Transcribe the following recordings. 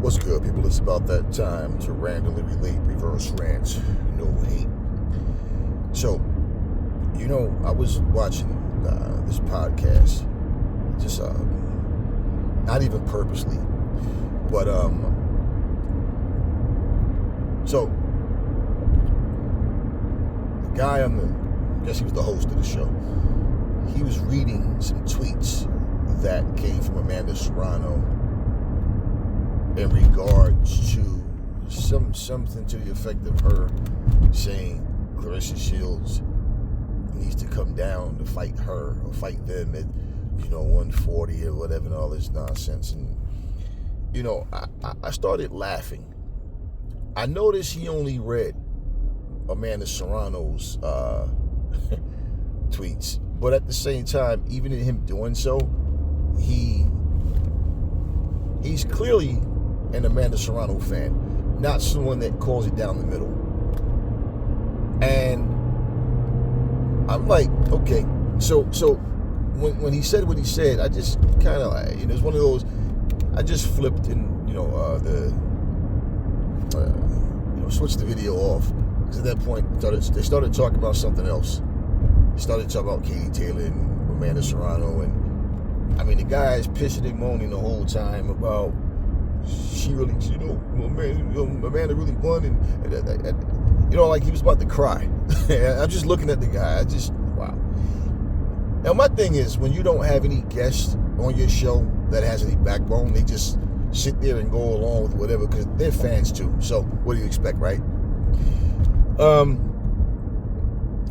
What's good, people? It's about that time to randomly relate reverse rants, no hate. So, I was watching this podcast, just not even purposely, but so the guy I guess he was the host of the show. He was reading some tweets that came from Amanda Serrano in regards to something to the effect of her saying Claressa Shields needs to come down to fight her or fight them at 140 or whatever and all this nonsense. And I started laughing. I noticed he only read Amanda Serrano's tweets, but at the same time, even in him doing so, he's clearly an Amanda Serrano fan, not someone that calls it down the middle. And I'm like, okay, so when he said what he said, I just kind of like, it's one of those, I just flipped and switched the video off, because at that point they started talking about something else. They started talking about Katie Taylor and Amanda Serrano, and the guy's pissing and moaning the whole time about she really, Amanda really won, and like he was about to cry. I'm just looking at the guy. Wow. Now my thing is, when you don't have any guests on your show that has any backbone, they just sit there and go along with whatever, because they're fans too. So what do you expect, right?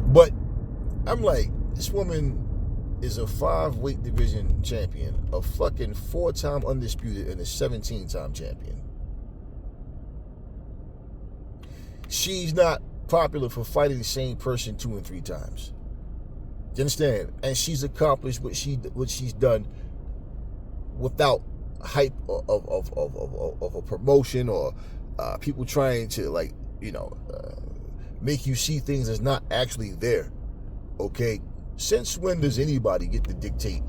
But I'm like, this woman is a 5-weight division champion, a fucking 4-time undisputed, and a 17-time champion. She's not popular for fighting the same person 2 and 3 times. Do you understand? And she's accomplished what she's done without hype of a promotion or people trying to make you see things that's not actually there. Okay? Since when does anybody get to dictate?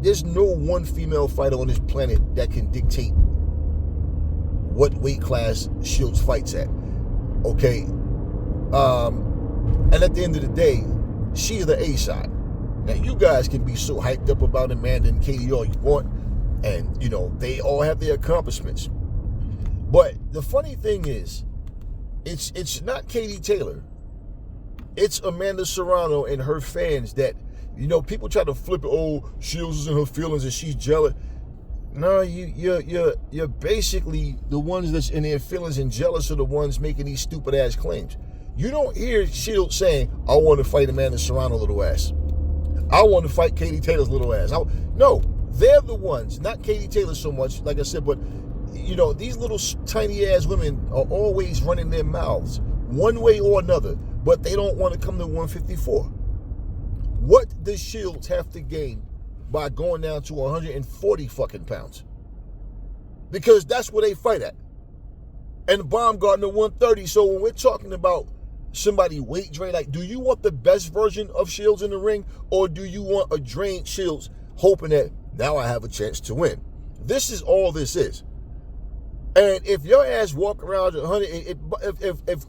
There's no one female fighter on this planet that can dictate what weight class Shields fights at. Okay? And at the end of the day, she's the A side. Now, you guys can be so hyped up about Amanda and Katie all you want, and, they all have their accomplishments. But the funny thing is, it's not Katie Taylor. It's Amanda Serrano and her fans that, people try to flip it. Oh, Shields is in her feelings and she's jealous. No, you're basically the ones that's in their feelings and jealous of the ones making these stupid ass claims. You don't hear Shields saying, I want to fight Amanda Serrano's little ass. I want to fight Katie Taylor's little ass. No, they're the ones, not Katie Taylor so much, like I said, but these little tiny ass women are always running their mouths one way or another, but they don't want to come to 154. What does Shields have to gain by going down to 140 fucking pounds? Because that's where they fight at. And Baumgartner 130. So when we're talking about somebody weight drain, like, do you want the best version of Shields in the ring, or do you want a drained Shields hoping that now I have a chance to win? This is all this is. And if your ass walk around 100, if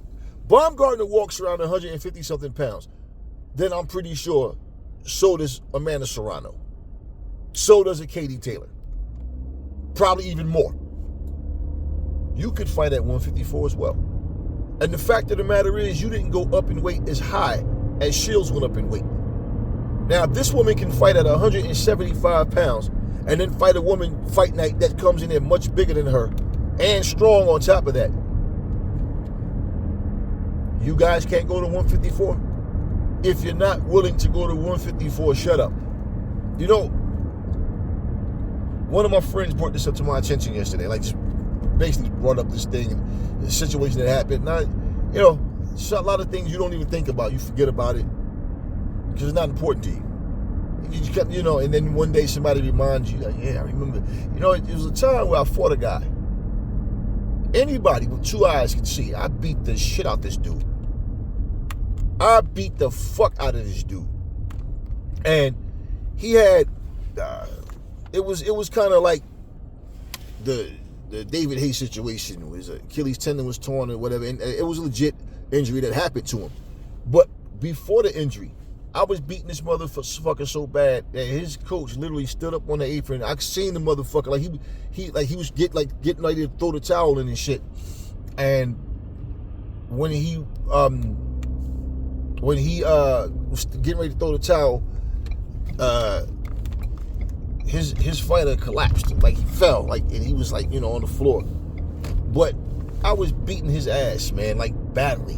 Baumgartner walks around 150 something pounds, then I'm pretty sure so does Amanda Serrano. So does a Katie Taylor. Probably even more. You could fight at 154 as well. And the fact of the matter is, you didn't go up in weight as high as Shields went up in weight. Now, if this woman can fight at 175 pounds and then fight a woman fight night that comes in there much bigger than her and strong on top of that, you guys can't go to 154? If you're not willing to go to 154, shut up. One of my friends brought this up to my attention yesterday, just basically brought up this thing and the situation that happened. Now, it's a lot of things you don't even think about. You forget about it because it's not important to you. You just got, and then one day somebody reminds you, I remember, it was a time where I fought a guy. Anybody with 2 eyes can see I beat the shit out this dude. I beat the fuck out of this dude. And he had, it was kind of like the David Hayes situation. His Achilles tendon was torn or whatever, and it was a legit injury that happened to him. But before the injury, I was beating this motherfucker so bad that his coach literally stood up on the apron. I seen the motherfucker like he was getting ready to throw the towel in and shit. And when he was getting ready to throw the towel, his fighter collapsed, like he fell, like, and he was like, on the floor. But I was beating his ass, man, like badly.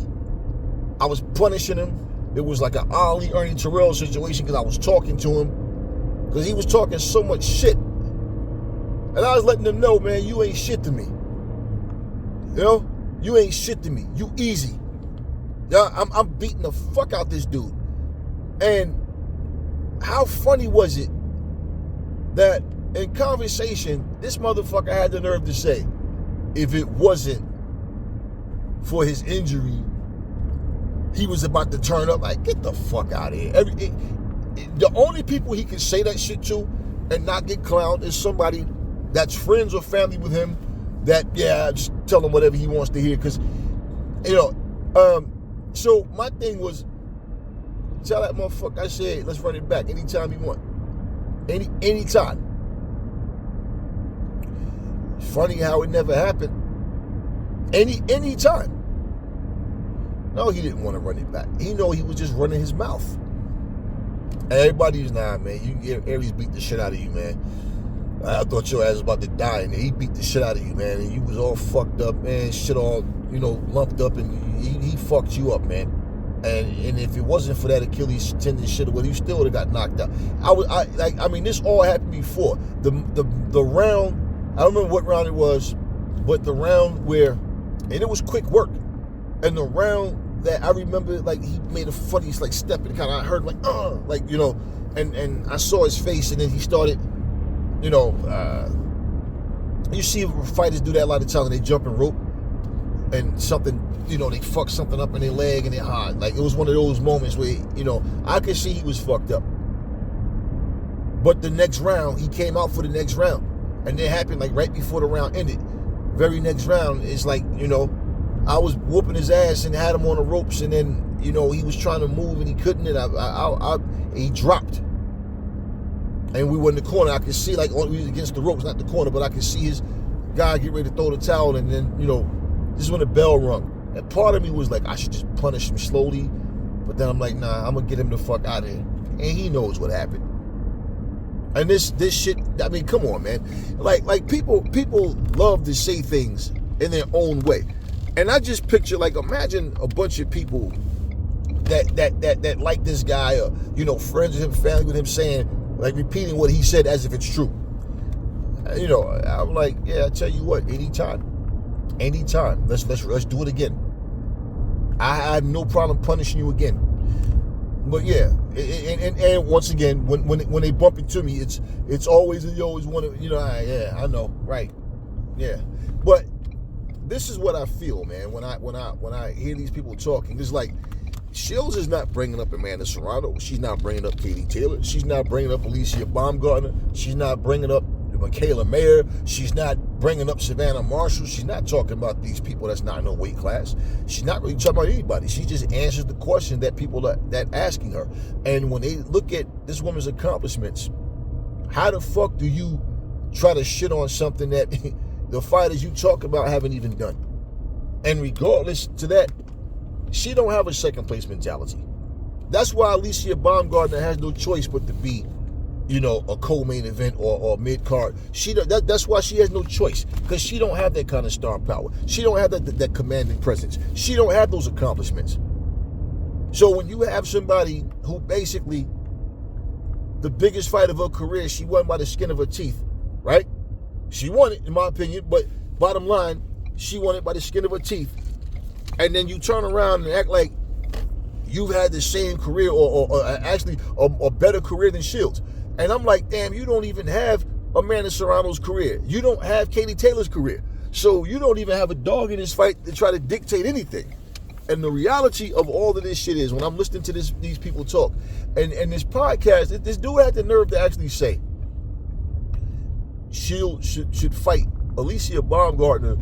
I was punishing him. It was like an Ali Ernie Terrell situation because I was talking to him because he was talking so much shit, and I was letting him know, man, you ain't shit to me. You ain't shit to me. You easy. Yeah, I'm beating the fuck out this dude. And how funny was it that in conversation, this motherfucker had the nerve to say, if it wasn't for his injury, he was about to turn up. Like, get the fuck out of here. The only people he can say that shit to and not get clowned is somebody that's friends or family with him that, just tell him whatever he wants to hear. Because, so my thing was, tell that motherfucker, I said, let's run it back anytime you want. Anytime. It's funny how it never happened. Anytime. No, he didn't want to run it back. He know he was just running his mouth. Everybody's man. You get Aries beat the shit out of you, man. I thought your ass was about to die, and he beat the shit out of you, man. And you was all fucked up, man. Shit all, lumped up, and he fucked you up, man. And if it wasn't for that Achilles tendon shit, well, you still would have got knocked out. This all happened before the round. I don't remember what round it was, but the round where, and it was quick work. And the round that I remember, like, he made a funny, like, step and kind of, I heard, and I saw his face, and then he started, you see fighters do that a lot of times, they jump in rope, and something, they fuck something up in their leg and their heart. Like, it was one of those moments where, I could see he was fucked up. But the next round, he came out for the next round, and it happened, like, right before the round ended. Very next round, it's like, I was whooping his ass and had him on the ropes, and then, he was trying to move and he couldn't, and he dropped. And we were in the corner. I could see, like, we was against the ropes, not the corner, but I could see his guy get ready to throw the towel, and then, this is when the bell rung. And part of me was like, I should just punish him slowly, but then I'm like, nah, I'm gonna get him the fuck out of here. And he knows what happened. And this shit, I mean, come on, man. Like people love to say things in their own way. And I just picture, like, imagine a bunch of people that like this guy, or, friends with him, family with him, saying, like, repeating what he said as if it's true. I'm like, yeah, I tell you what, anytime, let's do it again. I have no problem punishing you again. But yeah, and once again, when they bump into me, it's always, you always want to, yeah, I know, right, yeah, but. This is what I feel, man, when I hear these people talking. It's like, Shields is not bringing up Amanda Serrano. She's not bringing up Katie Taylor. She's not bringing up Alicia Baumgartner. She's not bringing up Michaela Mayer. She's not bringing up Savannah Marshall. She's not talking about these people that's not in no weight class. She's not really talking about anybody. She just answers the question that people are asking her. And when they look at this woman's accomplishments, how the fuck do you try to shit on something that the fighters you talk about haven't even done? And regardless to that, she don't have a second place mentality. That's why Alicia Baumgartner has no choice but to be, a co-main event or mid-card. That's why she has no choice, because she don't have that kind of star power. She don't have that commanding presence. She don't have those accomplishments. So when you have somebody who basically, the biggest fight of her career, she won by the skin of her teeth, right? She won it, in my opinion, but bottom line, she won it by the skin of her teeth. And then you turn around and act like you've had the same career or actually a better career than Shields. And I'm like, damn, you don't even have Amanda Serrano's career. You don't have Katie Taylor's career. So you don't even have a dog in this fight to try to dictate anything. And the reality of all of this shit is, when I'm listening to these people talk, and this podcast, this dude had the nerve to actually say, Shields should fight Alicia Baumgartner,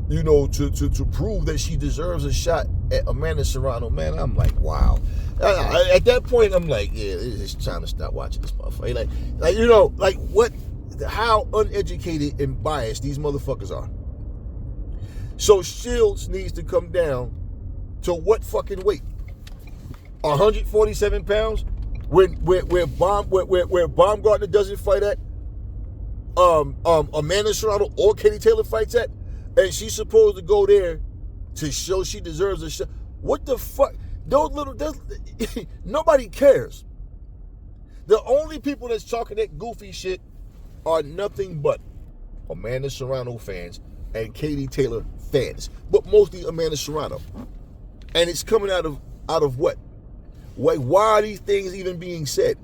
to prove that she deserves a shot at Amanda Serrano, man, I'm like, wow. At that point, I'm like, yeah, it's time to stop watching this motherfucker. How uneducated and biased these motherfuckers are. So Shields needs to come down to what fucking weight? 147 pounds? Where Baumgartner doesn't fight at? Amanda Serrano or Katie Taylor fights at? And she's supposed to go there to show she deserves a shot. What the fuck? Nobody cares. The only people that's talking that goofy shit are nothing but Amanda Serrano fans and Katie Taylor fans, but mostly Amanda Serrano. And it's coming out of what? Why are these things even being said?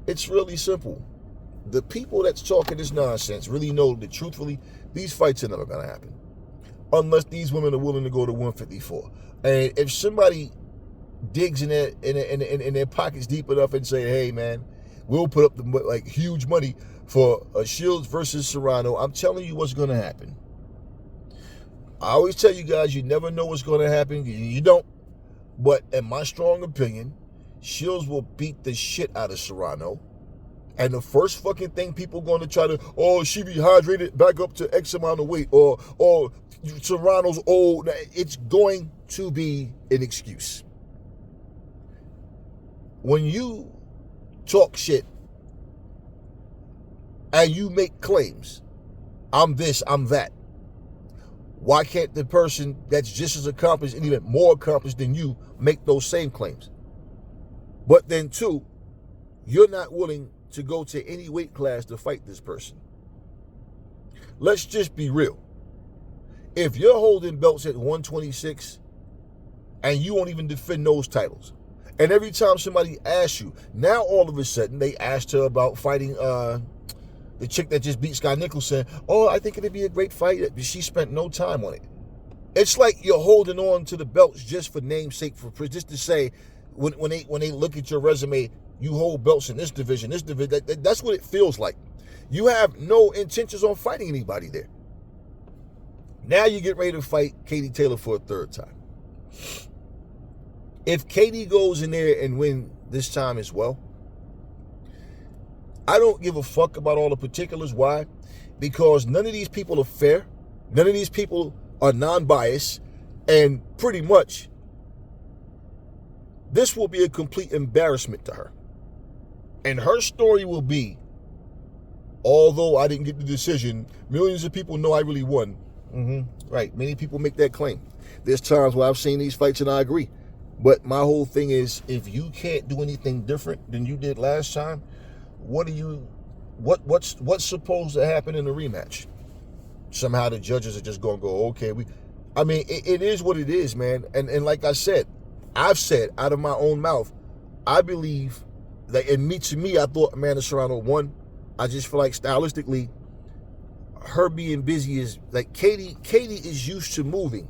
It's really simple. The people that's talking this nonsense really know that truthfully, these fights are never gonna happen. Unless these women are willing to go to 154. And if somebody digs in their pockets deep enough and say, hey man, we'll put up the huge money for a Shields versus Serrano, I'm telling you what's gonna happen. I always tell you guys, you never know what's gonna happen. You don't. But in my strong opinion, Shields will beat the shit out of Serrano. And the first fucking thing people going to try to, she rehydrated back up to X amount of weight, or Serrano's old. It's going to be an excuse. When you talk shit and you make claims, I'm this, I'm that, why can't the person that's just as accomplished and even more accomplished than you make those same claims? But then two, you're not willing to go to any weight class to fight this person. Let's just be real. If you're holding belts at 126 and you won't even defend those titles, and every time somebody asks you, now all of a sudden they asked her about fighting the chick that just beat Sky Nicholson. I think it'd be a great fight. She spent no time on it. It's like you're holding on to the belts just for namesake, for just to say, when they look at your resume, you hold belts in this division. That's what it feels like. You have no intentions on fighting anybody there. Now you get ready to fight Katie Taylor for a third time. If Katie goes in there and win this time as well, I don't give a fuck about all the particulars. Why? Because none of these people are fair. None of these people are non-biased. And pretty much, this will be a complete embarrassment to her. And her story will be, although I didn't get the decision, millions of people know I really won. Right, many people make that claim. There's times where I've seen these fights and I agree. But my whole thing is, if you can't do anything different than you did last time, what's supposed to happen in the rematch? Somehow the judges are just gonna go, okay, it is what it is, man. And like I've said out of my own mouth, I believe that to me, I thought Amanda Serrano won. I just feel like stylistically, her being busy is like Katie is used to moving,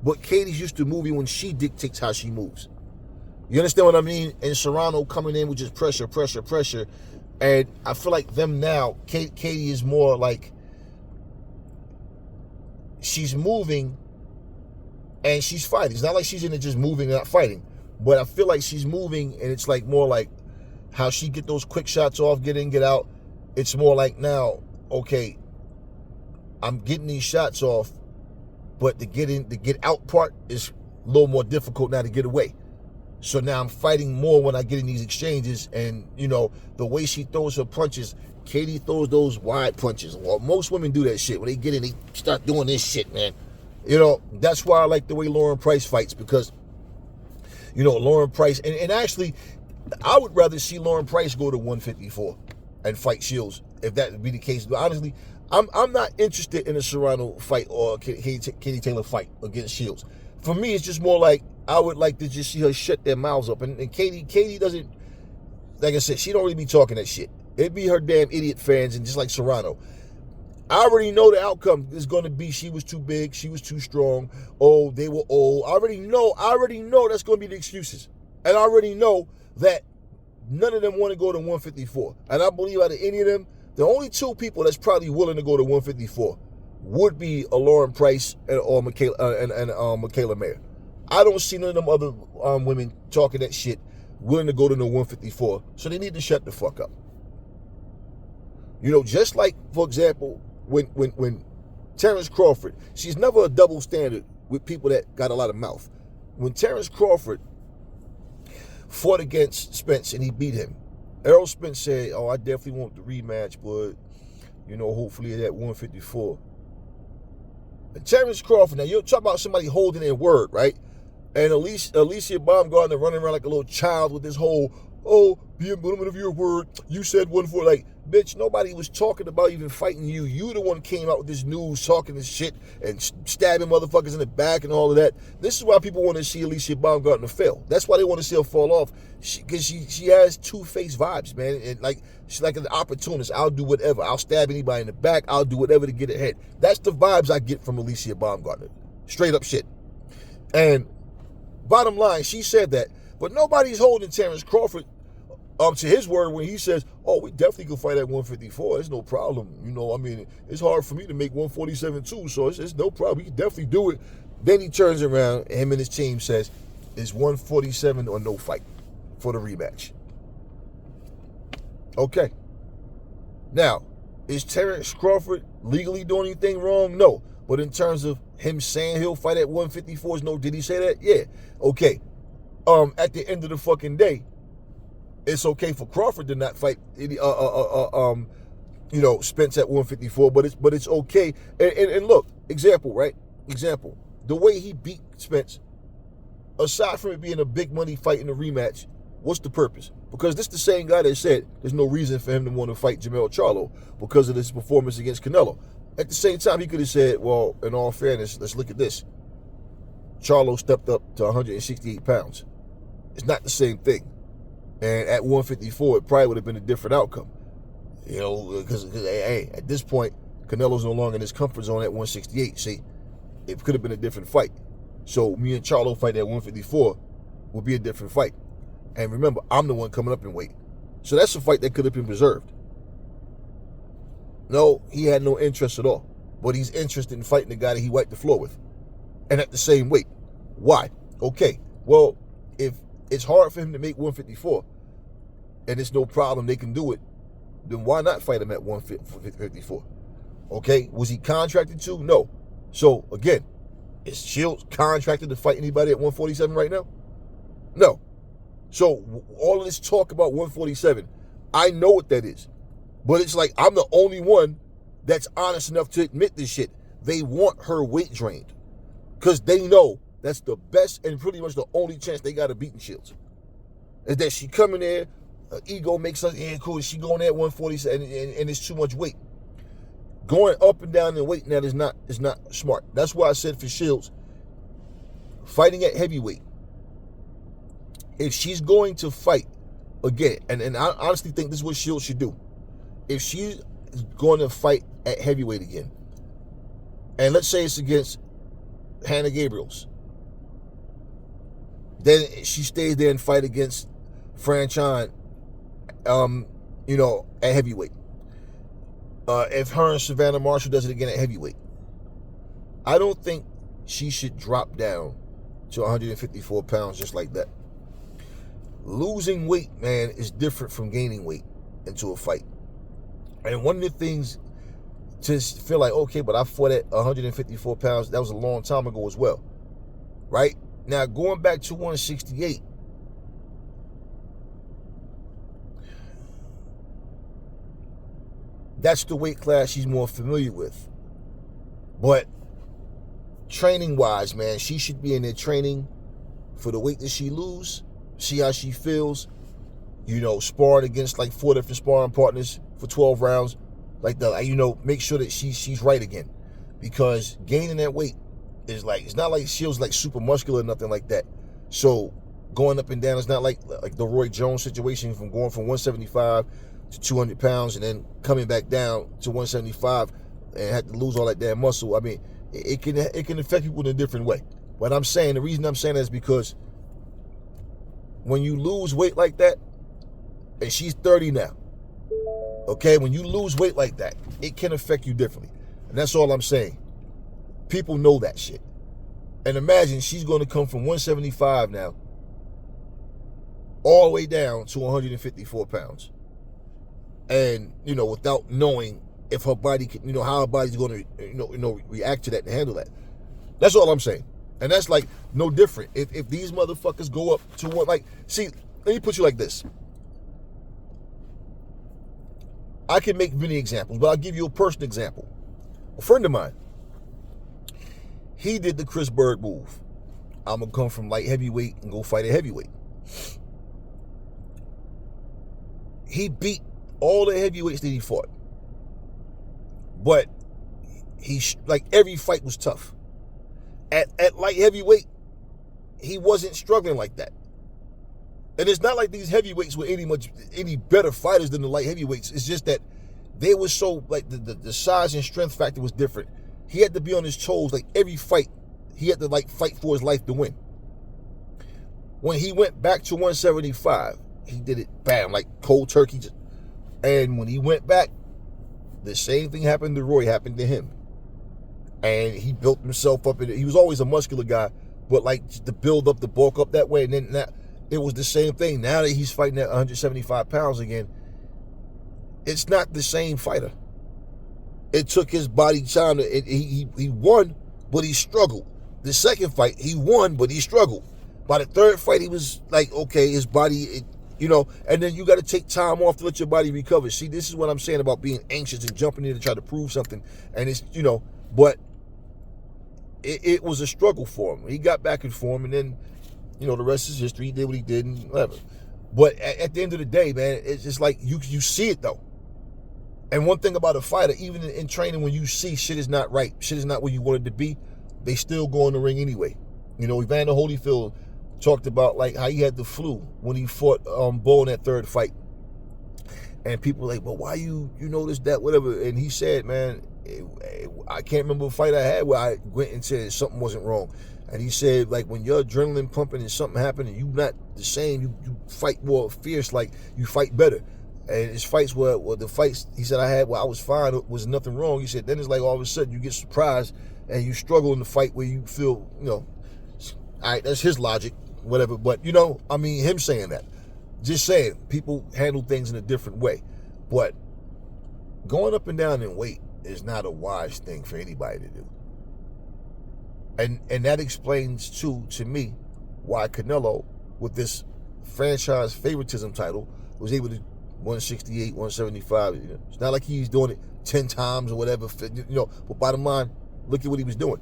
but Katie's used to moving when she dictates how she moves. You understand what I mean? And Serrano coming in with just pressure. And I feel like them now, Katie is more like she's moving and she's fighting. It's not like she's in it just moving and not fighting. But I feel like she's moving and it's like more like how she get those quick shots off, get in, get out. It's more like now, okay, I'm getting these shots off, but the get out part is a little more difficult now to get away. So now I'm fighting more when I get in these exchanges, and the way she throws her punches, Katie throws those wide punches. Well, most women do that shit. When they get in, they start doing this shit, man. That's why I like the way Lauren Price fights, because Lauren Price, and actually I would rather see Lauren Price go to 154 and fight Shields, if that would be the case. But honestly, I'm not interested in a Serrano fight or Katie Taylor fight against Shields. For me, it's just more like I would like to just see her shut their mouths up. And Katie doesn't, like I said, she don't really be talking that shit. It'd be her damn idiot fans, and just like Serrano. I already know the outcome is going to be she was too big, she was too strong, they were old. I already know that's going to be the excuses. And I already know that none of them want to go to 154. And I believe out of any of them, the only two people that's probably willing to go to 154 would be a Lauren Price or Michaela Mayer. I don't see none of them other women talking that shit, willing to go to no 154. So they need to shut the fuck up. Just like, for example, when Terrence Crawford, she's never a double standard with people that got a lot of mouth. When Terrence Crawford fought against Spence and he beat him, Errol Spence said, "Oh, I definitely want the rematch, but hopefully at 154." And Terrence Crawford, now you're talking about somebody holding their word, right? And Alicia Baumgartner running around like a little child with this whole, be a woman of your word. You said 1-4. Like, bitch, nobody was talking about even fighting you. You the one came out with this news, talking this shit and stabbing motherfuckers in the back and all of that. This is why people want to see Alicia Baumgartner fail. That's why they want to see her fall off. Because she has two-faced vibes, man. And she's like an opportunist. I'll do whatever. I'll stab anybody in the back. I'll do whatever to get ahead. That's the vibes I get from Alicia Baumgartner. Straight up shit. And bottom line, she said that. But nobody's holding Terrence Crawford to his word when he says, we definitely can fight at 154. It's no problem. It's hard for me to make 147 too, so it's no problem. He can definitely do it. Then he turns around, him and his team says, it's 147 or no fight for the rematch. Okay. Now, is Terrence Crawford legally doing anything wrong? No. But in terms of him saying he'll fight at 154, did he say that? Yeah. Okay. At the end of the fucking day, it's okay for Crawford to not fight Spence at 154, but it's okay. And look, example, right? Example. The way he beat Spence, aside from it being a big money fight in a rematch, what's the purpose? Because this is the same guy that said there's no reason for him to want to fight Jermell Charlo because of his performance against Canelo. At the same time, he could have said, well, in all fairness, let's look at this. Charlo stepped up to 168 pounds. It's not the same thing. And at 154, it probably would have been a different outcome. Because hey, at this point, Canelo's no longer in his comfort zone at 168. See, it could have been a different fight. So me and Charlo fight at 154 would be a different fight. And remember, I'm the one coming up in weight. So that's a fight that could have been preserved. No, he had no interest at all. But he's interested in fighting the guy that he wiped the floor with. And at the same weight. Why? Okay, well, if it's hard for him to make 154, and it's no problem, they can do it, then why not fight him at 154? Okay, was he contracted to? No. So, again, is Shields contracted to fight anybody at 147 right now? No. So, all of this talk about 147, I know what that is. But it's like, I'm the only one that's honest enough to admit this shit. They want her weight drained. Because they know that's the best and pretty much the only chance they got of beating Shields. Is that she come in there, her ego makes her, cool, she going there at 147 and it's too much weight. Going up and down in weight now is not smart. That's why I said for Shields, fighting at heavyweight, if she's going to fight again, and I honestly think this is what Shields should do. If she's going to fight at heavyweight again, and let's say it's against Hannah Gabriels, then she stays there and fight against Fran Chan, at heavyweight. If her and Savannah Marshall does it again at heavyweight, I don't think she should drop down to 154 pounds just like that. Losing weight, man, is different from gaining weight into a fight. And one of the things to feel like, okay, but I fought at 154 pounds, that was a long time ago as well, right? Now, going back to 168, that's the weight class she's more familiar with. But training-wise, man, she should be in there training for the weight that she lose, see how she feels, sparring against like 4 different sparring partners for 12 rounds, make sure that she's right again. Because gaining that weight is like, it's not like Shields like super muscular or nothing like that. So going up and down, it's not like the Roy Jones situation from going from 175 to 200 pounds and then coming back down to 175 and had to lose all that damn muscle. I mean, it can affect people in a different way. But the reason I'm saying that is because when you lose weight like that, and she's 30 now, okay, when you lose weight like that, it can affect you differently. And that's all I'm saying. People know that shit. And imagine she's going to come from 175 now all the way down to 154 pounds. And, without knowing if her body can, how her body's going to, react to that and handle that. That's all I'm saying. And that's like no different. If these motherfuckers go up to what, like, see, let me put you like this. I can make many examples, but I'll give you a personal example. A friend of mine, he did the Chris Bird move. I'm going to come from light heavyweight and go fight a heavyweight. He beat all the heavyweights that he fought. But every fight was tough. At light heavyweight, he wasn't struggling like that. And it's not like these heavyweights were any better fighters than the light heavyweights. It's just that they were so, like, the size and strength factor was different. He had to be on his toes, like, every fight. He had to, like, fight for his life to win. When he went back to 175, he did it, bam, like cold turkey. And when he went back, the same thing happened to Roy, happened to him. And he built himself up. He was always a muscular guy, but, like, to build up, the bulk up that way. And then it was the same thing. Now that he's fighting at 175 pounds again, it's not the same fighter. It took his body time. He won, but he struggled. The second fight, he won, but he struggled. By the third fight, he was like, okay, his body, and then you got to take time off to let your body recover. See, this is what I'm saying about being anxious and jumping in to try to prove something. And it's, but it was a struggle for him. He got back in form, and then, the rest is history. He did what he did and whatever. But at the end of the day, man, it's just like you see it, though. And one thing about a fighter, even in training, when you see shit is not right, shit is not where you want it to be, they still go in the ring anyway. Evander Holyfield talked about, like, how he had the flu when he fought Bull in that third fight. And people were like, well, why you noticed that, whatever. And he said, man, I can't remember a fight I had where I went and said something wasn't wrong. And he said, like, when your adrenaline pumping and something happened and you not the same, you fight more fierce, like, you fight better. And his fights were the fights he said I had where I was fine, was nothing wrong. He said, then it's like all of a sudden you get surprised and you struggle in the fight where you feel, all right, that's his logic, whatever. But, him saying that. Just saying, people handle things in a different way. But going up and down in weight is not a wise thing for anybody to do. And that explains, too, to me, why Canelo, with this franchise favoritism title, was able to 168, 175. It's not like he's doing it 10 times or whatever. But bottom line, look at what he was doing.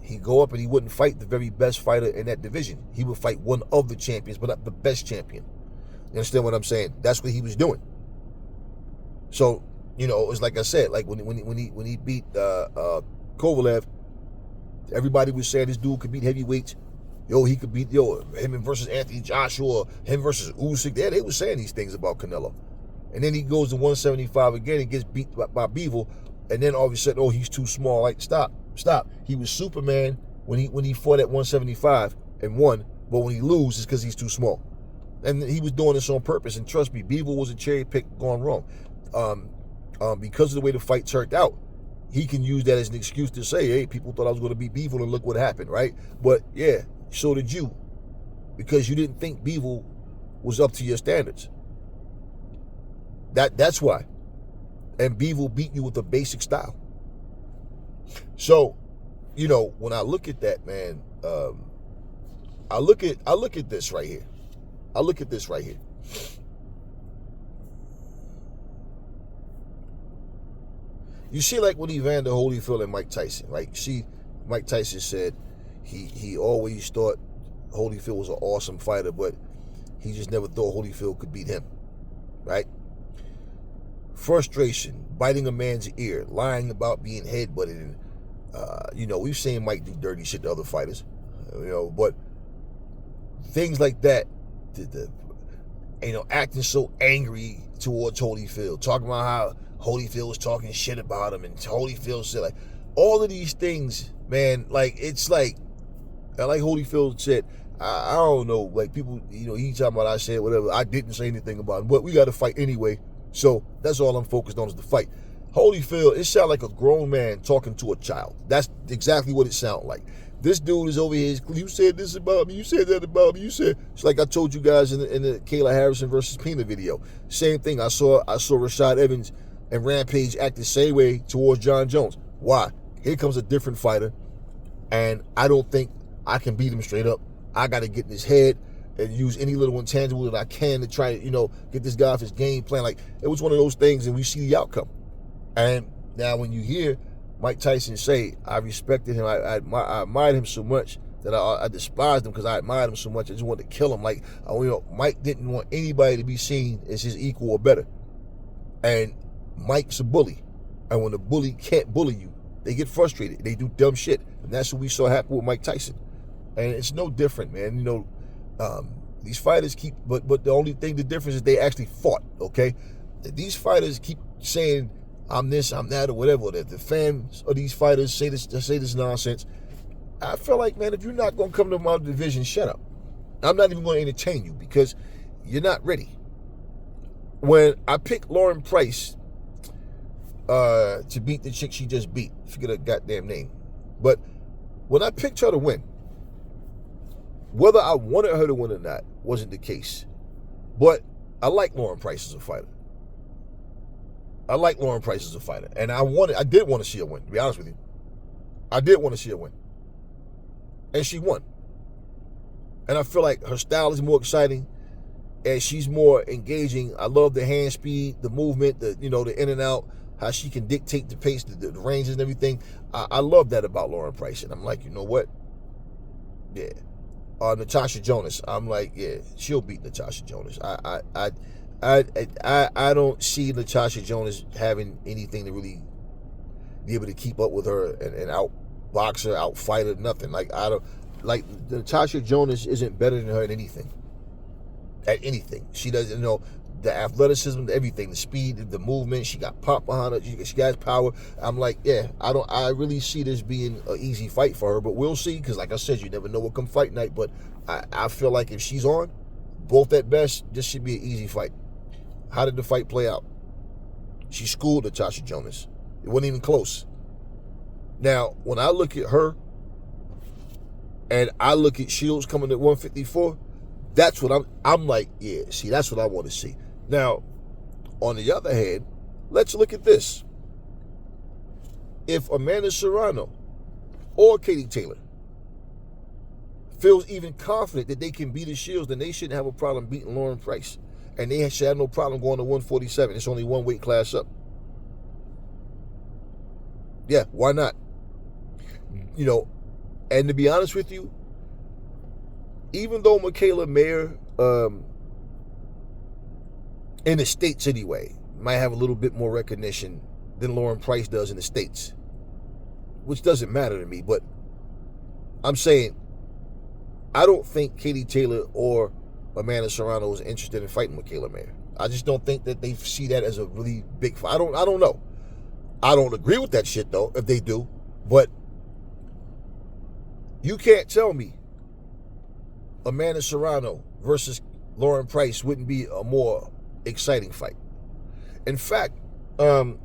He'd go up and he wouldn't fight the very best fighter in that division. He would fight one of the champions, but not the best champion. You understand what I'm saying? That's what he was doing. So, it's like I said, like when he beat Kovalev, everybody was saying this dude could beat heavyweights. He could beat, him versus Anthony Joshua, him versus Usyk. They were saying these things about Canelo. And then he goes to 175 again and gets beat by Bivol. And then all of a sudden, he's too small. Like, stop. He was Superman when he fought at 175 and won. But when he loses, it's because he's too small. And he was doing this on purpose. And trust me, Bivol was a cherry pick gone wrong. Because of the way the fight turned out, he can use that as an excuse to say, hey, people thought I was going to beat Bivol and look what happened, right? But yeah, so did you. Because you didn't think Bivol was up to your standards. That's why. And Bivol beat you with a basic style. So, when I look at that, man, I look at this right here. You see, like when Evander Holyfield and Mike Tyson, right? Mike Tyson said he always thought Holyfield was an awesome fighter, but he just never thought Holyfield could beat him, right? Frustration, biting a man's ear, lying about being headbutted, and we've seen Mike do dirty shit to other fighters, but things like that, acting so angry towards Holyfield, talking about how Holyfield was talking shit about him, and Holyfield said, like, all of these things, man, like, it's like Holyfield said, I don't know, like, people, he talking about I said whatever, I didn't say anything about him, but we got to fight anyway, so that's all I'm focused on is the fight. Holyfield, it sounded like a grown man talking to a child. That's exactly what it sounded like. This dude is over here. You said this about me. You said that about me. You said it's like I told you guys in the Kayla Harrison versus Pena video. Same thing. I saw Rashad Evans and Rampage act the same way towards John Jones. Why? Here comes a different fighter, and I don't think I can beat him straight up. I got to get in his head and use any little intangible that I can to try to, get this guy off his game plan. Like, it was one of those things, and we see the outcome. And now when you hear Mike Tyson say, I respected him, I admired him so much that I despised him because I admired him so much, I just wanted to kill him. Like, Mike didn't want anybody to be seen as his equal or better. And Mike's a bully. And when a bully can't bully you, they get frustrated. They do dumb shit. And that's what we saw happen with Mike Tyson. And it's no different, man. These fighters keep, but the only thing, the difference is they actually fought, okay? These fighters keep saying, I'm this, I'm that, or whatever. The fans of these fighters say this nonsense. I feel like, man, if you're not going to come to my division, shut up. I'm not even going to entertain you because you're not ready. When I picked Lauren Price to beat the chick she just beat, forget her goddamn name, but when I picked her to win, whether I wanted her to win or not wasn't the case. But I like Lauren Price as a fighter. And I did want to see her win, to be honest with you. I did want to see her win. And she won. And I feel like her style is more exciting and she's more engaging. I love the hand speed, the movement, the in and out, how she can dictate the pace, the ranges and everything. I love that about Lauren Price. And I'm like, you know what? Yeah. Natasha Jonas. I'm like, yeah, she'll beat Natasha Jonas. I don't see Natasha Jonas having anything to really be able to keep up with her and outbox her, outfight her, nothing. Natasha Jonas isn't better than her at anything. At anything. She doesn't know the athleticism, everything, the speed, the movement. She got pop behind her. She has power. I'm like, yeah, I really see this being an easy fight for her, but we'll see, because like I said, you never know what come fight night, but I feel like if she's on, both at best, this should be an easy fight. How did the fight play out? She schooled Natasha Jonas. It wasn't even close. Now, when I look at her and I look at Shields coming at 154, that's what I'm like, yeah, see, that's what I want to see. Now, on the other hand, let's look at this. If Amanda Serrano or Katie Taylor feels even confident that they can beat the Shields, then they shouldn't have a problem beating Lauren Price. And they should have no problem going to 147. It's only one weight class up. Yeah, why not? And to be honest with you, even though Michaela Mayer, in the States anyway, might have a little bit more recognition than Lauren Price does in the States, which doesn't matter to me, but I'm saying I don't think Katie Taylor or Amanda Serrano is interested in fighting Michaela Mayer. I just don't think that they see that as a really big fight. I don't know. I don't agree with that shit, though, if they do, but you can't tell me Amanda Serrano versus Lauren Price wouldn't be a more exciting fight. In fact, when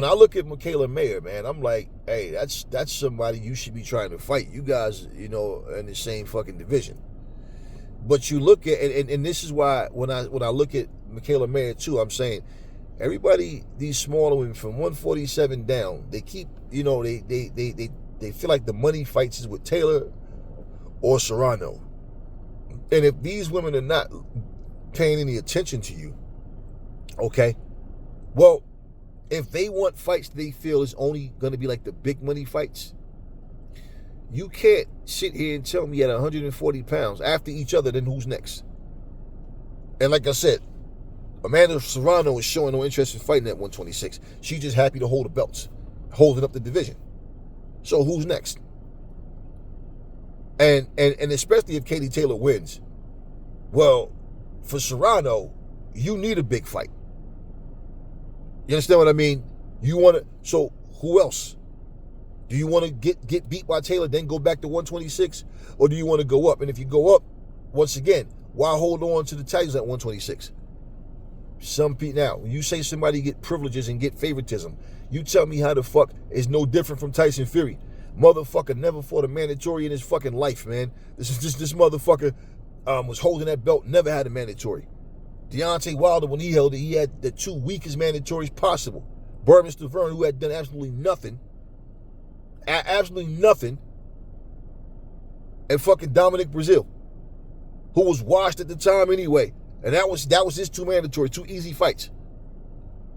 I look at Michaela Mayer, man, I'm like, hey, that's somebody you should be trying to fight. You guys, in the same fucking division. But you look at, and this is why when I look at Michaela Mayer too, I'm saying everybody, these smaller women from 147 down, they keep, they feel like the money fights is with Taylor or Serrano. And if these women are not paying any attention to you, okay, well, if they want fights they feel is only going to be like the big money fights, you can't sit here and tell me at 140 pounds after each other, then who's next? And like I said, Amanda Serrano is showing no interest in fighting at 126. She's just happy to hold the belts, holding up the division. So who's next? And especially if Katie Taylor wins, well, for Serrano, you need a big fight. You understand what I mean? You want to, so who else? Do you want to get beat by Taylor, then go back to 126? Or do you want to go up? And if you go up, once again, why hold on to the titles at 126? Some people, now, when you say somebody get privileges and get favoritism, you tell me how the fuck is no different from Tyson Fury. Motherfucker never fought a mandatory in his fucking life, man. This motherfucker was holding that belt, never had a mandatory. Deontay Wilder, when he held it, he had the 2 weakest mandatories possible. Berman Stavern, who had done absolutely nothing, and fucking Dominic Brazil, who was washed at the time anyway. And that was his 2 mandatory, 2 easy fights.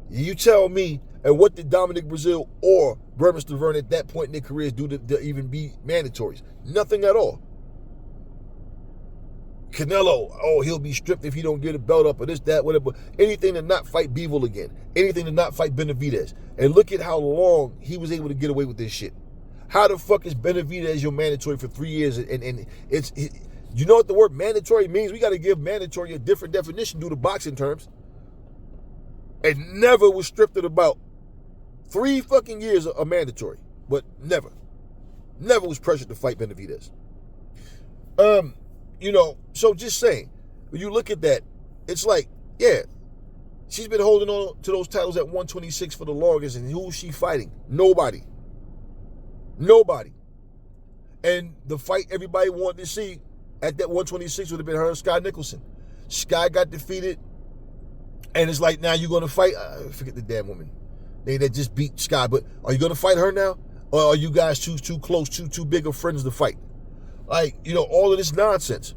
You tell me, and what did Dominic Brazil or Berman Stavern at that point in their careers do to even be mandatories? Nothing at all. Canelo, he'll be stripped if he don't get a belt up or this, that, whatever. Anything to not fight Bivol again. Anything to not fight Benavidez. And look at how long he was able to get away with this shit. How the fuck is Benavidez your mandatory for 3 years? And it's you know what the word mandatory means? We got to give mandatory a different definition due to boxing terms. And never was stripped at about 3 fucking years of mandatory. But never was pressured to fight Benavidez. So just saying, when you look at that, it's like, yeah, she's been holding on to those titles at 126 for the longest, and who's she fighting? Nobody. And the fight everybody wanted to see at that 126 would have been her and Sky Nicholson. Sky got defeated, and it's like, now you're going to fight, I forget the damn woman. They just beat Sky, but are you going to fight her now? Or are you guys too close, too big of friends to fight? Like, all of this nonsense.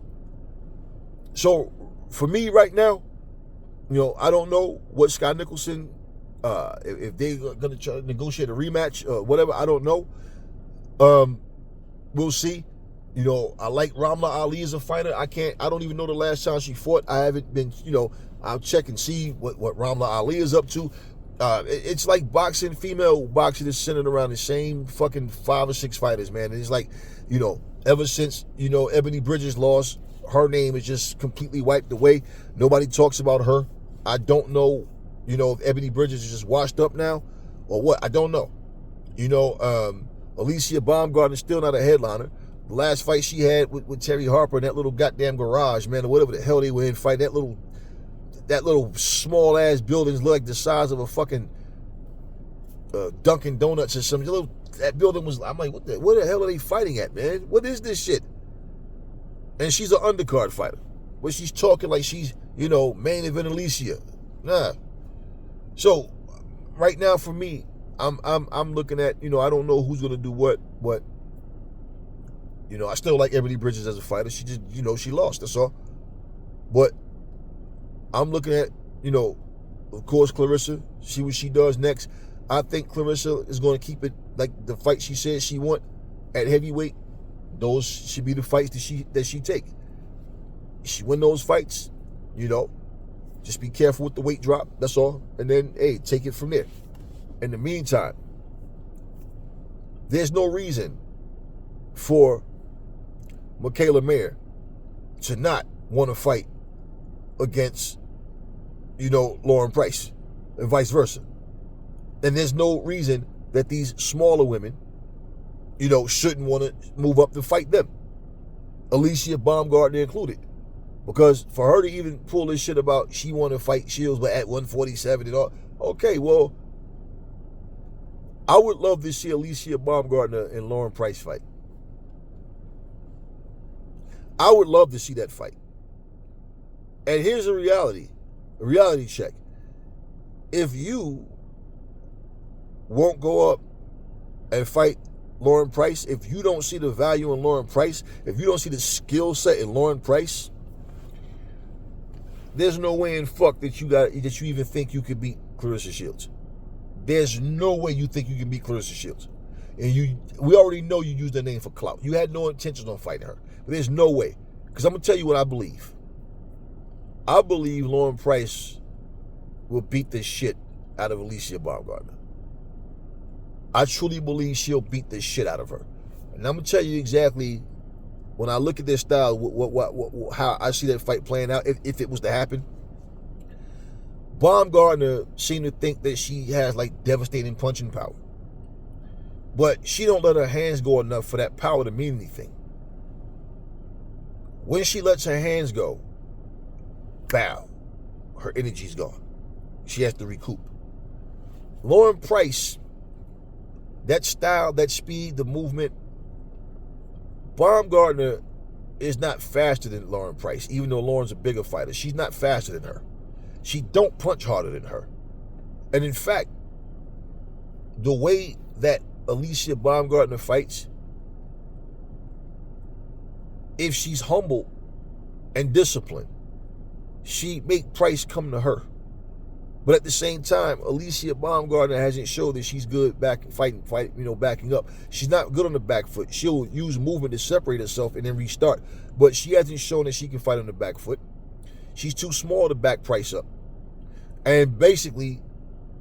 So, for me right now, I don't know what Sky Nicholson, if they're going to try to negotiate a rematch or whatever, I don't know. We'll see. I like Ramla Ali as a fighter. I don't even know the last time she fought. I haven't been, I'll check and see what Ramla Ali is up to. It's like boxing, female boxing is centered around the same fucking 5 or 6 fighters, man. And it's like, ever since, Ebony Bridges lost, her name is just completely wiped away. Nobody talks about her. I don't know, if Ebony Bridges is just washed up now or what. I don't know. Alicia Baumgartner is still not a headliner. The last fight she had with Terry Harper in that little goddamn garage, man, or whatever the hell they were in fighting, that little small ass buildings look like the size of a fucking Dunkin' Donuts or something. That building was, I'm like, what the hell are they fighting at, man? What is this shit? And she's an undercard fighter, but she's talking like she's, main event Alicia. Nah. So right now for me, I'm looking at, I don't know who's gonna do what, but I still like Ebony Bridges as a fighter. She just, she lost. That's all. But I'm looking at, of course, Claressa. See what she does next. I think Claressa is going to keep it like the fight she said she want at heavyweight. Those should be the fights that she take. She win those fights, just be careful with the weight drop. That's all. And then, hey, take it from there. In the meantime, there's no reason for Michaela Mayer to not want to fight against, Lauren Price and vice versa. And there's no reason that these smaller women, shouldn't want to move up to fight them. Alicia Baumgartner included. Because for her to even pull this shit about she want to fight Shields but at 147 and all, okay, well, I would love to see Alicia Baumgartner and Lauren Price fight. I would love to see that fight. And here's a reality check. If you won't go up and fight Lauren Price, if you don't see the value in Lauren Price, if you don't see the skill set in Lauren Price, there's no way in fuck that you even think you could beat Claressa Shields. There's no way you think you can beat Claressa Shields. And we already know you used the name for clout. You had no intentions on fighting her. But there's no way. Because I'm going to tell you what I believe. I believe Lauren Price will beat the shit out of Alicia Baumgartner. I truly believe she'll beat the shit out of her. And I'm going to tell you exactly, when I look at their style, how I see that fight playing out, if it was to happen. Baumgartner seemed to think that she has like devastating punching power. But she don't let her hands go enough for that power to mean anything. When she lets her hands go, bow, her energy's gone. she has to recoup. Lauren Price, that style, that speed, the movement, Baumgartner is not faster than Lauren Price, even though Lauren's a bigger fighter. She's not faster than her. She don't punch harder than her. And in fact, the way that Alicia Baumgartner fights, if she's humble and disciplined, she make Price come to her. But at the same time, Alicia Baumgartner hasn't showed that she's good backing up. She's not good on the back foot. She'll use movement to separate herself and then restart. But she hasn't shown that she can fight on the back foot. She's too small to back Price up. And basically,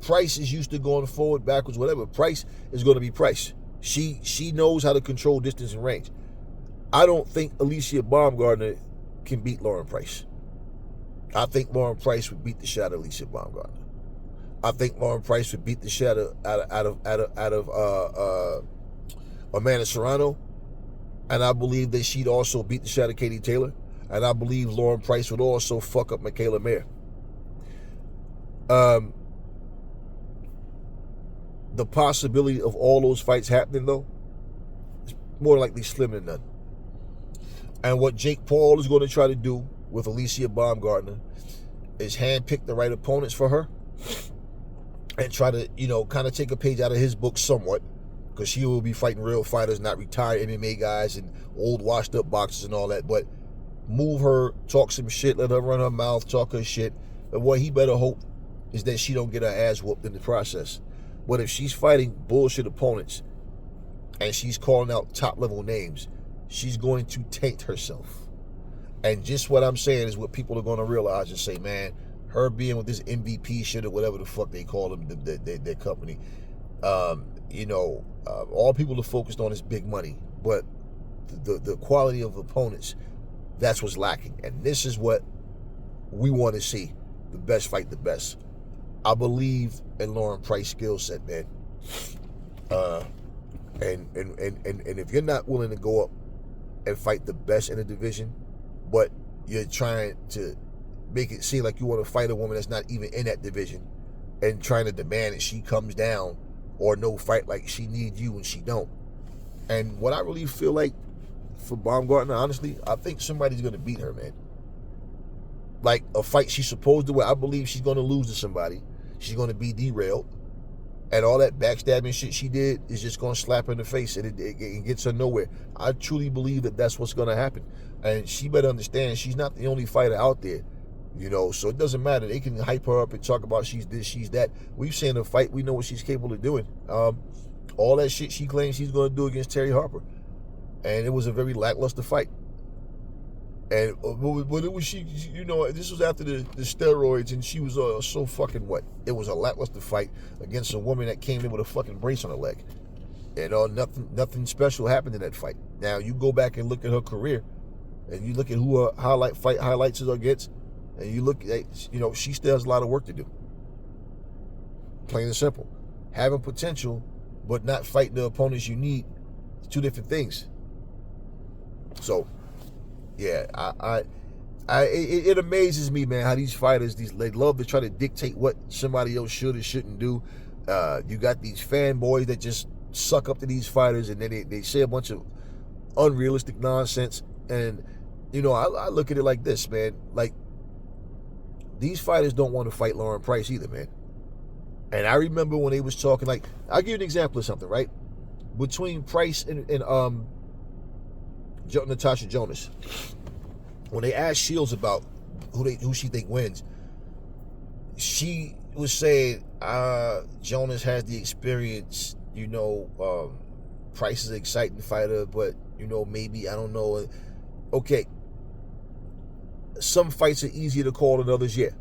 Price is used to going forward, backwards, whatever. Price is going to be Price. She knows how to control distance and range. I don't think Alicia Baumgartner can beat Lauren Price. I think Lauren Price would beat the shit out of Alicia Baumgartner. I think Lauren Price would beat the shit out of Amanda Serrano. And I believe that she'd also beat the shit out of Katie Taylor. And I believe Lauren Price would also fuck up Michaela Mayer. The possibility of all those fights happening, though, is more likely slim than none. And what Jake Paul is going to try to do with Alicia Baumgartner is handpick the right opponents for her and try to, kind of take a page out of his book somewhat, because she will be fighting real fighters, not retired MMA guys and old washed up boxers and all that. But move her, talk some shit, let her run her mouth, talk her shit. But what he better hope is that she don't get her ass whooped in the process. But if she's fighting bullshit opponents and she's calling out top level names, she's going to taint herself. And just what I'm saying is what people are going to realize and say, man, her being with this MVP shit or whatever the fuck they call them, their company, all people are focused on is big money. But the quality of opponents, that's what's lacking. And this is what we want to see. The best fight the best. I believe in Lauren Price's skill set, man. And if you're not willing to go up and fight the best in the division, but you're trying to make it seem like you want to fight a woman that's not even in that division and trying to demand that she comes down or no fight like she needs you and she don't. And what I really feel like for Baumgartner, honestly, I think somebody's going to beat her, man. Like a fight she's supposed to win. I believe she's going to lose to somebody. She's going to be derailed. And all that backstabbing shit she did is just going to slap her in the face and it gets her nowhere. I truly believe that that's what's going to happen. And she better understand she's not the only fighter out there, so it doesn't matter. They can hype her up and talk about she's this, she's that. We've seen her fight. We know what she's capable of doing. All that shit she claims she's going to do against Terry Harper. And it was a very lackluster fight. And but it was this was after the steroids, and she was so fucking what? It was a lackluster fight against a woman that came in with a fucking brace on her leg. And nothing special happened in that fight. Now you go back and look at her career, and you look at who her highlights is against, and you look at she still has a lot of work to do. Plain and simple. Having potential, but not fighting the opponents you need, it's two different things. So. Yeah, it amazes me, man, how these fighters, they love to try to dictate what somebody else should or shouldn't do. You got these fanboys that just suck up to these fighters, and then they say a bunch of unrealistic nonsense. And, I look at it like this, man. Like, these fighters don't want to fight Lauren Price either, man. And I remember when they was talking, like, I'll give you an example of something, right? Between Price and Natasha Jonas, when they asked Shields about who she think wins, she was saying Jonas has the experience, Price is an exciting fighter, but maybe, I don't know. Okay, some fights are easier to call than others, yeah,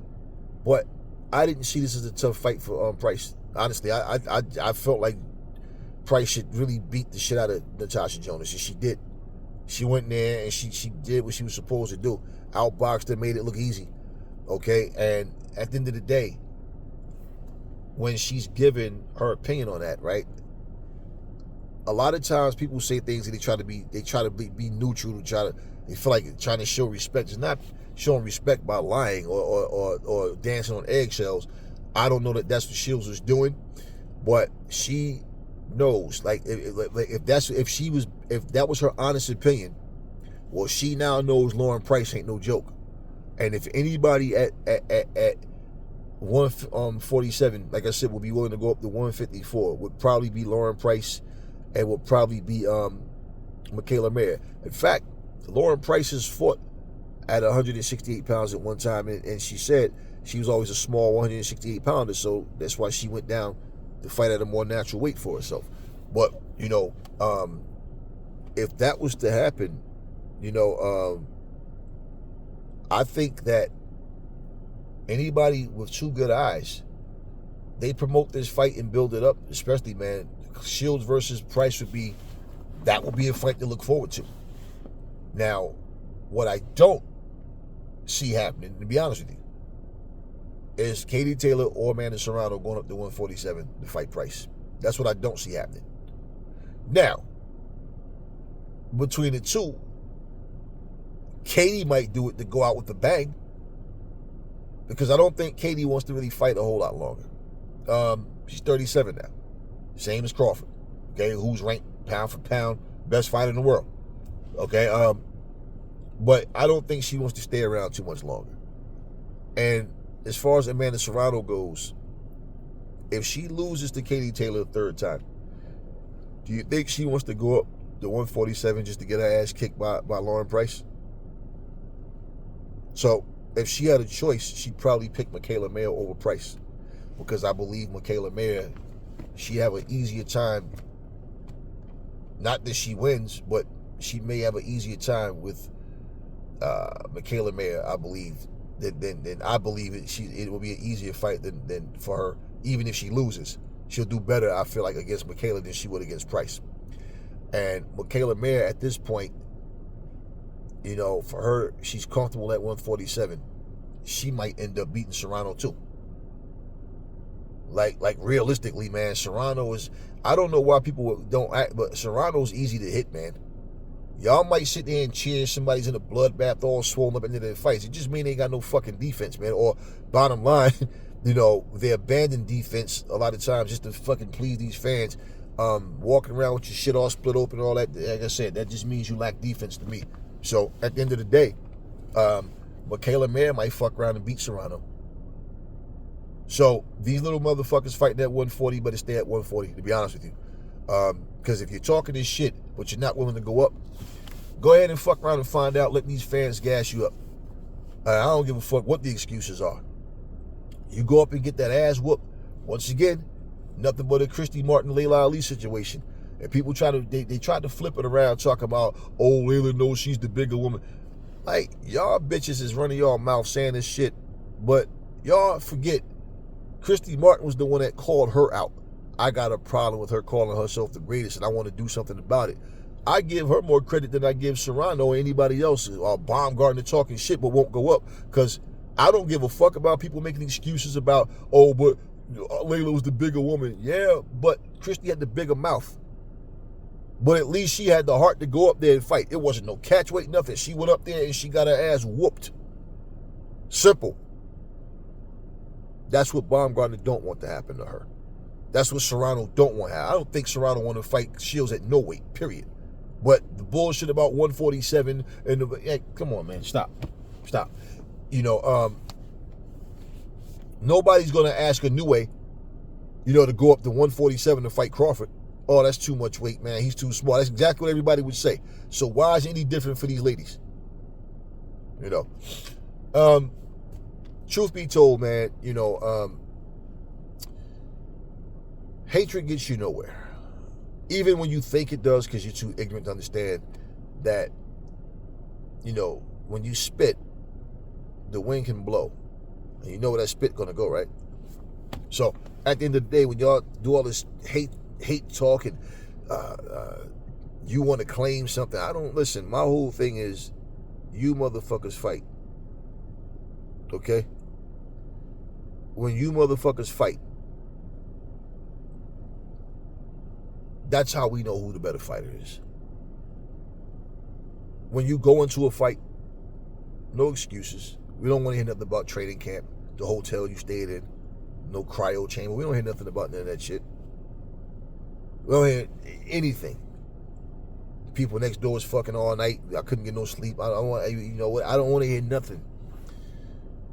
but I didn't see this as a tough fight for Price. Honestly, I felt like Price should really beat the shit out of Natasha Jonas, and she did. She went in there and she did what she was supposed to do. Outboxed her, made it look easy. Okay? And at the end of the day, when she's given her opinion on that, right? A lot of times people say things and they try to be neutral, they feel like trying to show respect. It's not showing respect by lying or dancing on eggshells. I don't know that that's what Shields was doing, but she knows. Like if that was her honest opinion, well, she now knows Lauren Price ain't no joke. And if anybody at 147, like I said, would be willing to go up to 154, would probably be Lauren Price, and would probably be Michaela Mayer. In fact, Lauren Price has fought at 168 pounds at one time, and she said she was always a small 168 pounder, so that's why she went down to fight at a more natural weight for herself. But if that was to happen, I think that anybody with two good eyes, they promote this fight and build it up. Especially, man, Shields versus Price would be a fight to look forward to. Now, what I don't see happening, to be honest with you, is Katie Taylor or Amanda Serrano going up to 147 to fight Price. That's what I don't see happening. Now, between the two, Katie might do it to go out with a bang, because I don't think Katie wants to really fight a whole lot longer. She's 37 now, same as Crawford. Okay, who's ranked pound for pound best fighter in the world. Okay, but I don't think she wants to stay around too much longer. And as far as Amanda Serrano goes, if she loses to Katie Taylor a third time, do you think she wants to go up to 147 just to get her ass kicked by Lauren Price? So if she had a choice, she'd probably pick Michaela Mayer over Price, because I believe Michaela Mayer, she have an easier time. Not that she wins, but she may have an easier time with Michaela Mayer, I believe. Then I believe it will be an easier fight than for her. Even if she loses, she'll do better, I feel like, against Michaela than she would against Price. And Michaela Mayer at this point, for her, she's comfortable at 147. She might end up beating Serrano too. Like realistically, man, Serrano is, I don't know why people don't act, but Serrano's easy to hit, man. Y'all might sit there and cheer somebody's in a bloodbath all swollen up into their fights. It just mean they ain't got no fucking defense, man. Or bottom line, they abandon defense a lot of times just to fucking please these fans. Walking around with your shit all split open and all that, like I said, that just means you lack defense to me. So at the end of the day, Michaela Mayer might fuck around and beat Serrano. So these little motherfuckers fighting at 140, but stay at 140, to be honest with you. Because if you're talking this shit, but you're not willing to go up, go ahead and fuck around and find out. Let these fans gas you up. I don't give a fuck what the excuses are. You go up and get that ass whooped. Once again, nothing but a Christy Martin, Layla Ali situation. And people they try to flip it around, talking about, oh, Layla knows she's the bigger woman. Like, y'all bitches is running y'all mouth saying this shit, but y'all forget, Christy Martin was the one that called her out. I got a problem with her calling herself the greatest, and I want to do something about it. I give her more credit than I give Serrano or anybody else, or Baumgartner talking shit but won't go up, because I don't give a fuck about people making excuses about, oh, but Layla was the bigger woman. Yeah, but Christy had the bigger mouth. But at least she had the heart to go up there and fight. It wasn't no catch weight, nothing. She went up there and she got her ass whooped. Simple. That's what Baumgartner don't want to happen to her. That's what Serrano don't want to happen. I don't think Serrano want to fight Shields at no weight, period. But the bullshit about 147 and hey, come on, man, stop. Nobody's gonna ask Inoue, to go up to 147 to fight Crawford. Oh, that's too much weight, man. He's too small. That's exactly what everybody would say. So why is it any different for these ladies? Truth be told, man, hatred gets you nowhere. Even when you think it does, because you're too ignorant to understand that, when you spit, the wind can blow. And you know where that spit gonna go, right? So at the end of the day, when y'all do all this hate talk and you want to claim something, I don't listen. My whole thing is, you motherfuckers fight. Okay? When you motherfuckers fight, that's how we know who the better fighter is. When you go into a fight, no excuses. We don't want to hear nothing about training camp, the hotel you stayed in. no cryo chamber. We don't hear nothing about none of that shit. We don't hear anything. People next door is fucking all night. I couldn't get no sleep. I don't want, you know what? I don't want to hear nothing.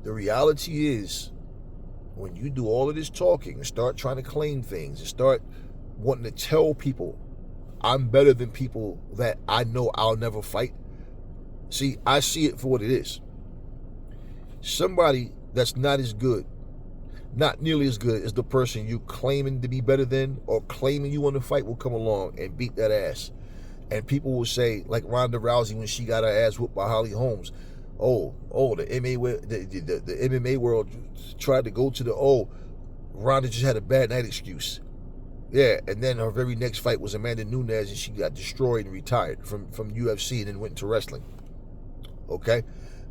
The reality is, when you do all of this talking and start trying to claim things and start wanting to tell people I'm better than people that I know I'll never fight. See, I see it for what it is. Somebody that's not as good, not nearly as good as the person you claiming to be better than or claiming you want to fight will come along and beat that ass. And people will say, like Ronda Rousey when she got her ass whooped by Holly Holmes, the MMA world tried to go to the, Ronda just had a bad night excuse. Yeah, and then her very next fight was Amanda Nunes, and she got destroyed and retired from UFC and then went into wrestling. Okay?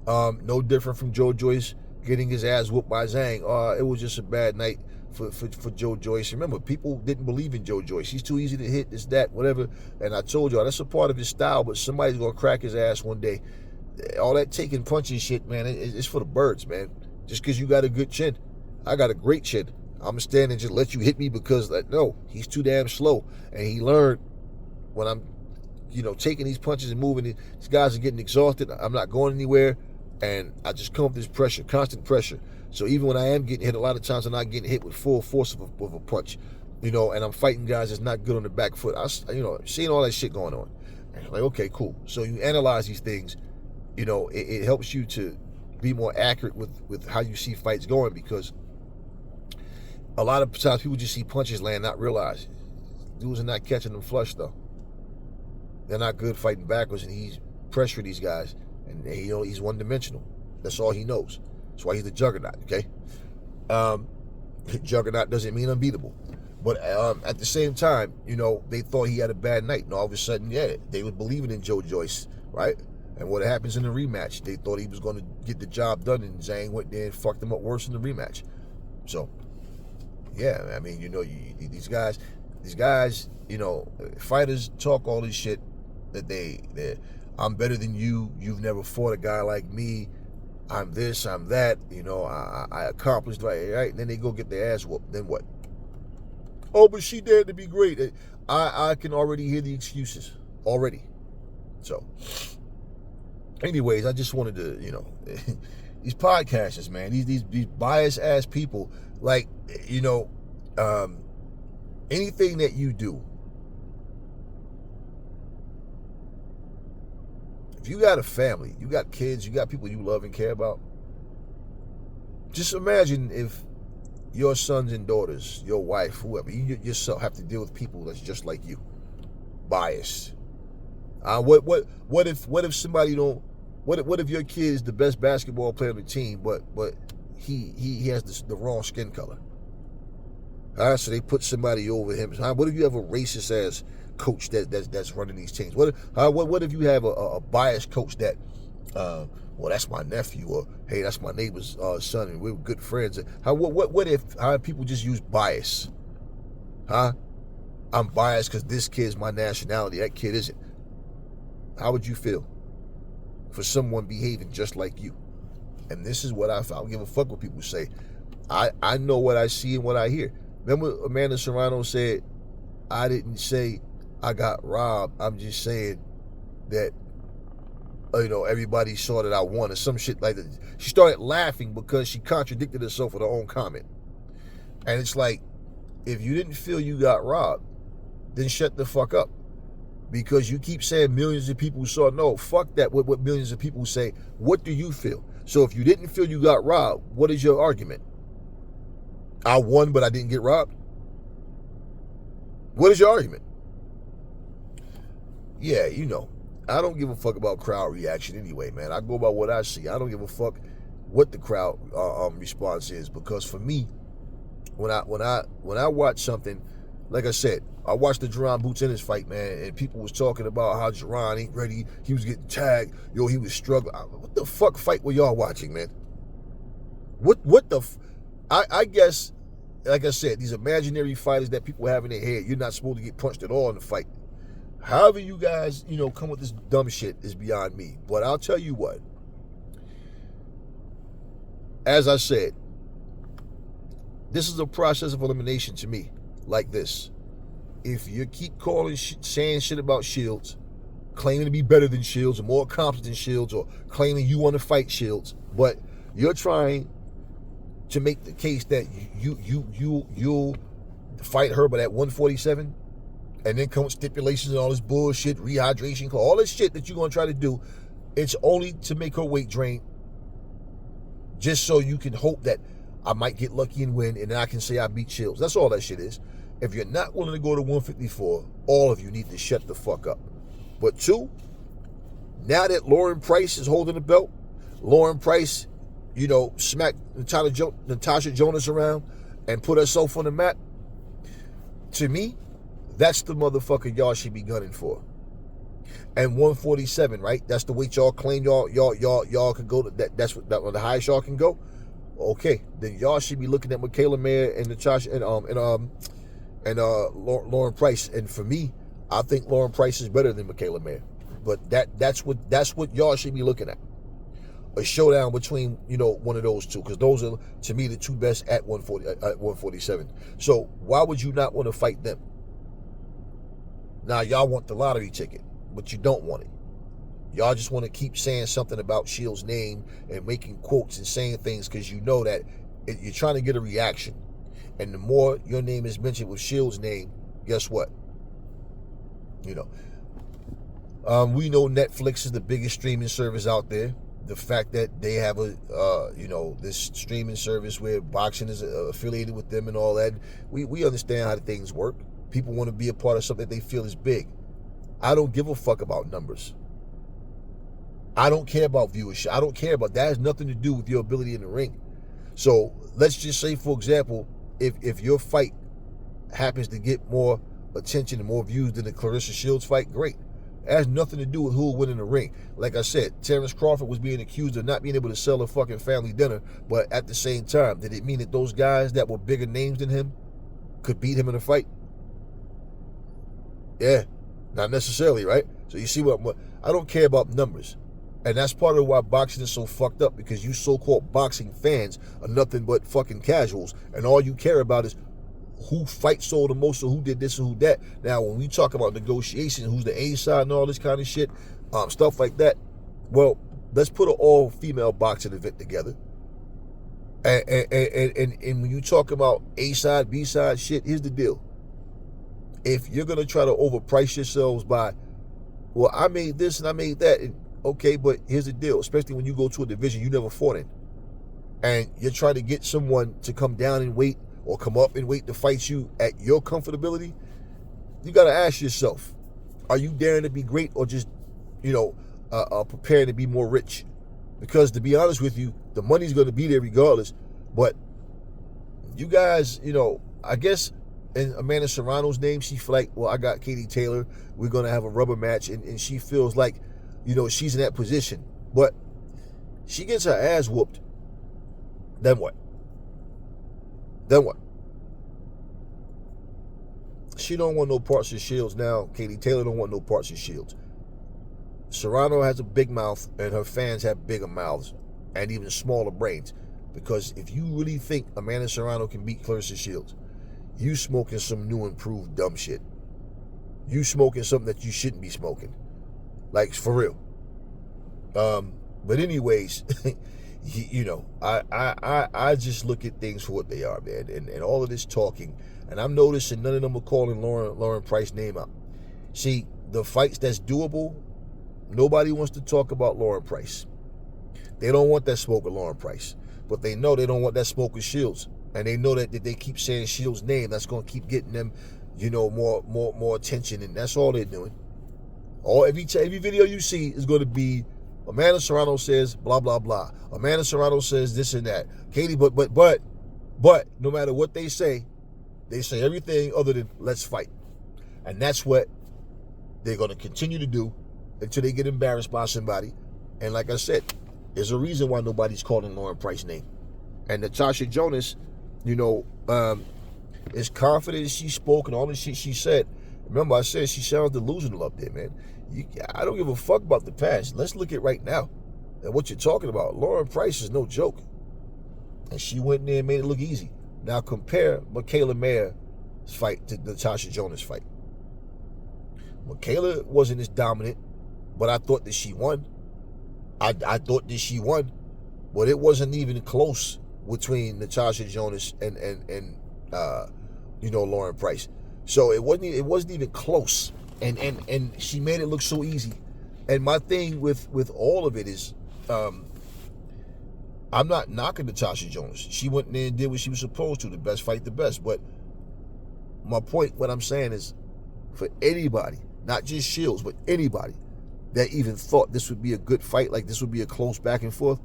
No different from Joe Joyce getting his ass whooped by Zhang. It was just a bad night for Joe Joyce. Remember, people didn't believe in Joe Joyce. He's too easy to hit, this, that, whatever. And I told y'all, that's a part of his style, but somebody's going to crack his ass one day. All that taking punches shit, man, it's for the birds, man. Just because you got a good chin. I got a great chin. I'm going to stand and just let you hit me because, no, he's too damn slow. And he learned when I'm, taking these punches and moving, these guys are getting exhausted. I'm not going anywhere. And I just come with this pressure, constant pressure. So even when I am getting hit, a lot of times I'm not getting hit with full force of a punch, and I'm fighting guys that's not good on the back foot. Seeing all that shit going on. And like, okay, cool. So you analyze these things, it helps you to be more accurate with how you see fights going, because a lot of times people just see punches land, not realize dudes are not catching them flush, though. They're not good fighting backwards, and he's pressuring these guys, and he's one-dimensional. That's all he knows. That's why he's the juggernaut, okay? Juggernaut doesn't mean unbeatable. But at the same time, they thought he had a bad night, and all of a sudden, yeah, they were believing in Joe Joyce, right? And what happens in the rematch, they thought he was going to get the job done, and Zhang went there and fucked him up worse in the rematch. So, yeah, I mean, these guys, fighters talk all this shit that I'm better than you. You've never fought a guy like me. I'm this, I'm that. I accomplished right. And then they go get their ass whooped. Then what? Oh, but she dared to be great. I can already hear the excuses already. So, anyways, I just wanted to, these podcasters, man, these biased ass people, like, anything that you do, if you got a family, you got kids, you got people you love and care about, just imagine if your sons and daughters, your wife, whoever, you yourself have to deal with people that's just like you, biased. What if somebody don't? What if your kid is the best basketball player on the team, but he has the wrong skin color? All right, so they put somebody over him. What if you have a racist ass coach that's running these teams? What if you have a biased coach that, well, that's my nephew, or hey, that's my neighbor's son, and we're good friends? What if people just use bias? I'm biased because this kid's my nationality, that kid isn't. How would you feel for someone behaving just like you? And this is what I don't give a fuck what people say. I know what I see and what I hear. Remember Amanda Serrano said, I didn't say I got robbed. I'm just saying that, everybody saw that I won, or some shit like that. She started laughing because she contradicted herself with her own comment. And it's like, if you didn't feel you got robbed, then shut the fuck up. Because you keep saying millions of people saw. No, fuck that, what millions of people say. What do you feel? So if you didn't feel you got robbed, what is your argument? I won, but I didn't get robbed? What is your argument? Yeah, I don't give a fuck about crowd reaction anyway, man. I go by what I see. I don't give a fuck what the crowd response is, because for me, when I watch something, like I said, I watched the Jerron Boots Ennis fight, man, and people was talking about how Jerron ain't ready. He was getting tagged. He was struggling. What the fuck fight were y'all watching, man? What the? I guess, like I said, these imaginary fighters that people have in their head, you're not supposed to get punched at all in the fight. However you guys, come with this dumb shit is beyond me. But I'll tell you what. As I said, This is a process of elimination to me, like this. If you keep saying shit about Shields, claiming to be better than Shields or more accomplished than Shields, or claiming you want to fight Shields, but you're trying to make the case that you'll fight her, but at 147, and then come with stipulations and all this bullshit, rehydration, all this shit that you're going to try to do, it's only to make her weight drain, just so you can hope that I might get lucky and win, and then I can say I beat Shields. That's all that shit is. If you're not willing to go to 154, all of you need to shut the fuck up. But two, now that Lauren Price is holding the belt, Lauren Price, smacked Natasha Jonas around and put herself on the map, to me, that's the motherfucker y'all should be gunning for. And 147, right? That's the weight y'all claim y'all can go to. That's the highest y'all can go. Okay, then y'all should be looking at Michaela Mayer and Natasha and Lauren Price. And for me, I think Lauren Price is better than Michaela Mayer. But that's what y'all should be looking at. A showdown between one of those two, because those are, to me, the two best at 147. So why would you not want to fight them? Now y'all want the lottery ticket, but you don't want it. Y'all just want to keep saying something about Shields' name and making quotes and saying things because you know that you're trying to get a reaction. And the more your name is mentioned with Shields' name, guess what? We know Netflix is the biggest streaming service out there. The fact that they have this streaming service where boxing is affiliated with them and all that, we understand how things work. People want to be a part of something they feel is big. I don't give a fuck about numbers. I don't care about viewership. I don't care about that. It has nothing to do with your ability in the ring. So let's just say, for example, if your fight happens to get more attention and more views than the Claressa Shields fight, great. It has nothing to do with who will win in the ring. Like I said, Terrence Crawford was being accused of not being able to sell a fucking family dinner, but at the same time, did it mean that those guys that were bigger names than him could beat him in a fight? Yeah, not necessarily, right? So you see what I don't care about numbers. And that's part of why boxing is so fucked up, because you so-called boxing fans are nothing but fucking casuals, and all you care about is who fight sold the most or who did this or who that. Now, when we talk about negotiation, who's the A side and all this kind of shit, stuff like that, well, let's put an all-female boxing event together. And when you talk about A side, B side shit, here's the deal. If you're going to try to overprice yourselves by, well, I made this and I made that, and okay, but here's the deal, especially when you go to a division you never fought in, and you're trying to get someone to come down in weight or come up in weight to fight you at your comfortability, you got to ask yourself, are you daring to be great or just, preparing to be more rich? Because to be honest with you, the money's going to be there regardless, but you guys, I guess in Amanda Serrano's name, she feel like, well, I got Katie Taylor, we're going to have a rubber match, and she feels like, she's in that position. But she gets her ass whooped. Then what? She don't want no parts of Shields now. Katie Taylor don't want no parts of Shields. Serrano has a big mouth, and her fans have bigger mouths and even smaller brains. Because if you really think Amanda Serrano can beat Claressa Shields, you smoking some new improved dumb shit. You smoking something that you shouldn't be smoking. Like, for real. But anyways, I just look at things for what they are, man. And all of this talking, and I'm noticing none of them are calling Lauren Price's name out. See, the fights that's doable, nobody wants to talk about Lauren Price. They don't want that smoke with Lauren Price. But they know they don't want that smoke with Shields. And they know that they keep saying Shields' name, that's going to keep getting them, more attention. And that's all they're doing. Every video you see is going to be Amanda Serrano says blah blah blah. Amanda Serrano says this and that. Katie, but no matter what they say everything other than let's fight, and that's what they're going to continue to do until they get embarrassed by somebody. And like I said, there's a reason why nobody's calling Lauren Price's name. And Natasha Jonas, as confident as she spoke and all the shit she said. Remember, I said she sounds delusional up there, man. I don't give a fuck about the past. Let's look at right now and what you're talking about. Lauren Price is no joke. And she went in there and made it look easy. Now compare Michaela Mayer's fight to Natasha Jonas' fight. Michaela wasn't as dominant, but I thought that she won. I thought that she won, but it wasn't even close between Natasha Jonas and Lauren Price. So it wasn't even close, and she made it look so easy. And my thing with all of it is, I'm not knocking Natasha Jonas. She went in there and did what she was supposed to. The best fight the best. But my point, what I'm saying is, for anybody, not just Shields, but anybody that even thought this would be a good fight, like this would be a close back and forth,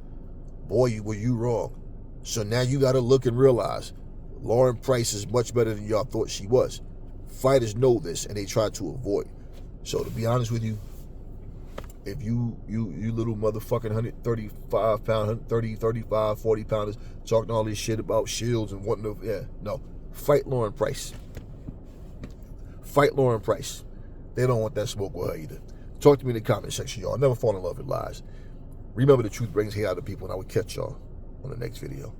boy, were you wrong. So now you got to look and realize Lauren Price is much better than y'all thought she was. Fighters know this, and they try to avoid. So to be honest with you, if you little motherfucking 135 pound, 130, 35, 40 pounders talking all this shit about Shields and wanting to, no, fight Lauren Price. Fight Lauren Price. They don't want that smoke with her either. Talk to me in the comment section, y'all. Never fall in love with lies. Remember, the truth brings hate out of people, and I will catch y'all on the next video.